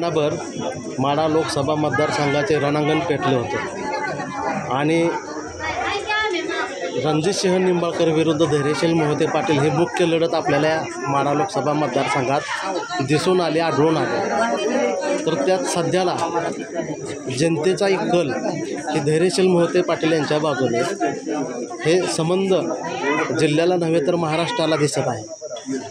महिनाभर माढा लोकसभा मतदारसंघाचे रणांगण पेटले होते आणि रणजितसिंह निंबाळकर विरुद्ध धैर्यशील मोहिते पाटील ही मुख्य लढत आपल्याला माढा लोकसभा मतदारसंघात दिसून आली, आढळून आली। तर त्यात सध्याला जनतेचा एक कल ही धैर्यशील मोहिते पाटील यांच्या बाजूने हे संबंध जिल्ह्याला नव्हे तर महाराष्ट्राला दिसत आहे।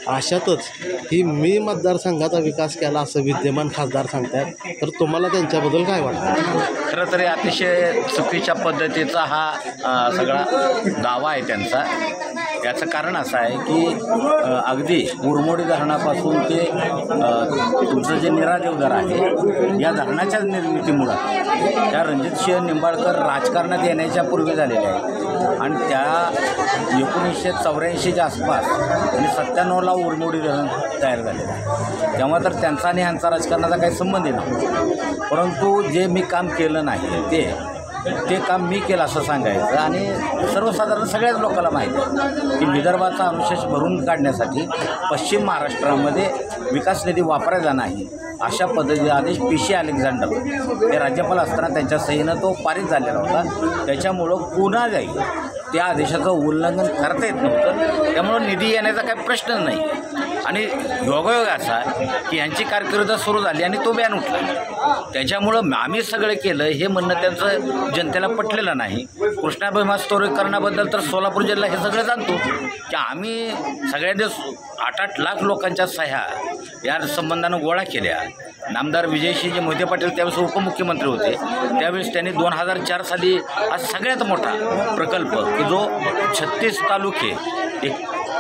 अशातच ही मी मतदारसंघाचा विकास केला असं विद्यमान खासदार सांगतात। तर तुम्हाला त्यांच्याबद्दल काय वाटतं? खरं तर अतिशय चुकीच्या पद्धतीचा हा सगळा दावा आहे त्यांचा। याचं कारण असं आहे की अगदी मुरमोडी धरणापासून ते तुमचं जे नीरा देवधर आहे या धरणाच्या निर्मितीमुळं त्या रणजितसिंह निंबाळकर राजकारणात येण्याच्या पूर्वी झालेल्या आहेत आणि त्या 1984च्या आसपास आणि 97ला मुरमोडी धरण तयार झालेलं आहे। तेव्हा तर त्यांचा आणि ह्यांचा राजकारणाचा काही संबंध नाही, परंतु जे मी काम केलं नाही ते काम मी केलं असं सांगायचं आणि सर्वसाधारण सगळ्याच लोकांना माहिती आहे की विदर्भाचा अनुशेष भरून काढण्यासाठी पश्चिम महाराष्ट्रामध्ये विकास निधी वापरायचा नाही अशा पद्धतीचा आदेश पी.सी. अलेक्झांडर हे राज्यपाल असताना त्यांच्या सहीनं तो पारित झालेला होता। त्याच्यामुळं पुन्हा जाईल त्या आदेशाचं उल्लंघन करता येत नव्हतं, त्यामुळं निधी येण्याचा काही प्रश्न नाही। आणि योगायोग असा की यांची कारकीर्द सुरू झाली आणि तो बॅन उठला, त्याच्यामुळं आम्ही सगळं केलं हे म्हणणं त्यांचं जनतेला पटलेलं नाही। कृष्णाबाई मास्तोरेकरणाबद्दल तर सोलापूर जिल्हा हे सगळं जाणतो की आम्ही सगळ्यांनी 8-8 लाख लोकांच्या सह्या या संबंधानं गोळा केल्या। नामदार विजयसिंह मोहिते पाटील त्यावेळेस उपमुख्यमंत्री होते, त्यावेळेस त्यांनी 2004 साली हा सगळ्यात मोठा प्रकल्प की जो 36 तालुके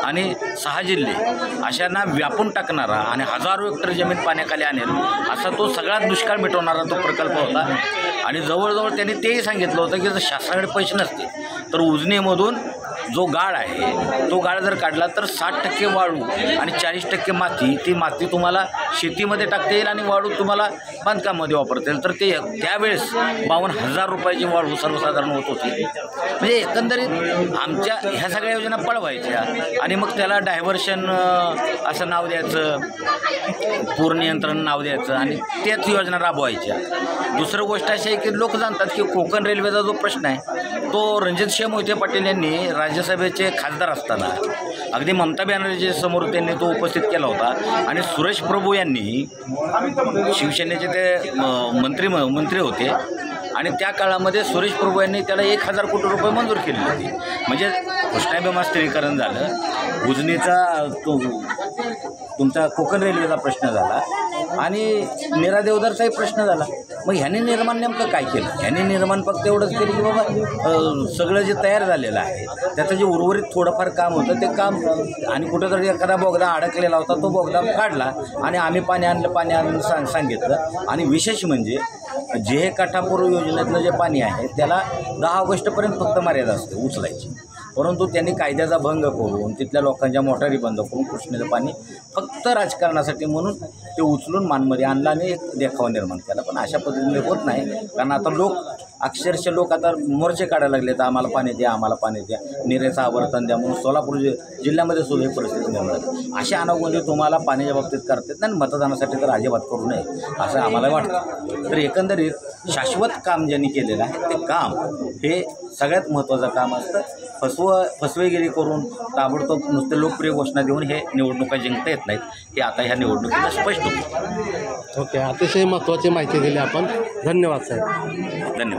आणि 6 जिल्हे अशांना व्यापून टाकणारा आणि हजारो हेक्टर जमीन पाण्याखाली आणेल असा तो सगळ्यात दुष्काळ मिटवणारा तो प्रकल्प होता। आणि जवळजवळ त्यांनी तेही सांगितलं होतं की जर शासनाकडे पैसे नसते तर उजनीमधून जो गाळ आहे तो गाळ जर काढला तर 60% वाळू आणि 40% माती, ती माती तुम्हाला शेतीमध्ये टाकता येईल आणि वाळू तुम्हाला बांधकामामध्ये वापरता येईल। तर ते त्यावेळेस 52,000 रुपयाची वाळू सर्वसाधारण होत होती। म्हणजे एकंदरीत आमच्या ह्या सगळ्या योजना पळवायच्या आणि मग त्याला डायव्हर्शन असं नाव द्यायचं, पूरनियंत्रण नाव द्यायचं आणि त्याच योजना राबवायच्या। दुसरं गोष्ट अशी आहे की लोक जाणतात की कोकण रेल्वेचा जो प्रश्न आहे तो रणजितसिंह मोहिते पाटील यांनी राज्यसभेचे खासदार असताना अगदी ममता बॅनर्जी समोर त्यांनी तो उपस्थित केला होता आणि सुरेश प्रभू यांनी शिवसेनेचे ते मंत्री होते आणि त्या काळामध्ये सुरेश प्रभू यांनी त्याला 1,000 कोटी रुपये मंजूर केले होते। म्हणजे कृष्णाबाई मास्तरीकरण झालं, उजनीचा तुमचा कोकण रेल्वेचा प्रश्न झाला आणि नीरा देवधरचाही प्रश्न झाला। मग ह्यांनी निर्माण नेमकं काय केलं? ह्यांनी निर्माण फक्त एवढंच केलं की बाबा सगळं जे तयार झालेलं आहे त्याचं जे उर्वरित थोडंफार काम होतं ते काम आणि कुठेतरी एखादा बोगदा अडकलेला होता तो बोगदा काढला आणि आम्ही पाणी आणलं सांगितलं। आणि विशेष म्हणजे जे काठापूर योजनेतलं जे पाणी आहे त्याला 10 ऑगस्टपर्यंत फक्त मर्यादा असते उचलायची, परंतु त्यांनी कायद्याचा भंग करून तिथल्या लोकांच्या मोटारी बंद करून कृष्णेचं पाणी फक्त राजकारणासाठी म्हणून ते उचलून मानमध्ये आणलं आणि एक देखावा निर्माण केला। पण अशा पद्धतीने होत नाही, कारण आता अक्षरशः लोक आता मोर्चे काढायला लागले तर आम्हाला पाणी द्या, आम्हाला पाणी द्या, निरेचं आवर्तन द्या म्हणून सोलापूर जिल्ह्यामध्ये सुद्धा ही परिस्थिती निर्माण। अशा अनागोंदी तुम्हाला पाण्याच्या बाबतीत करतात आणि मतदानासाठी तर अजिबात करू नये असं आम्हाला वाटतं। तर एकंदरीत शाश्वत काम ज्यांनी केलेलं आहे ते काम हे सगळ्यात महत्त्वाचं काम असतं। फसवेगिरी करून ताबडतोब नुसते लोकप्रिय घोषणा देऊन हे निवडणुका जिंकता येत नाहीत, हे आता ह्या निवडणुकीला स्पष्ट होतं। ओके, अतिशय महत्त्वाची माहिती दिली आपण। धन्यवाद साहेब। धन्यवाद।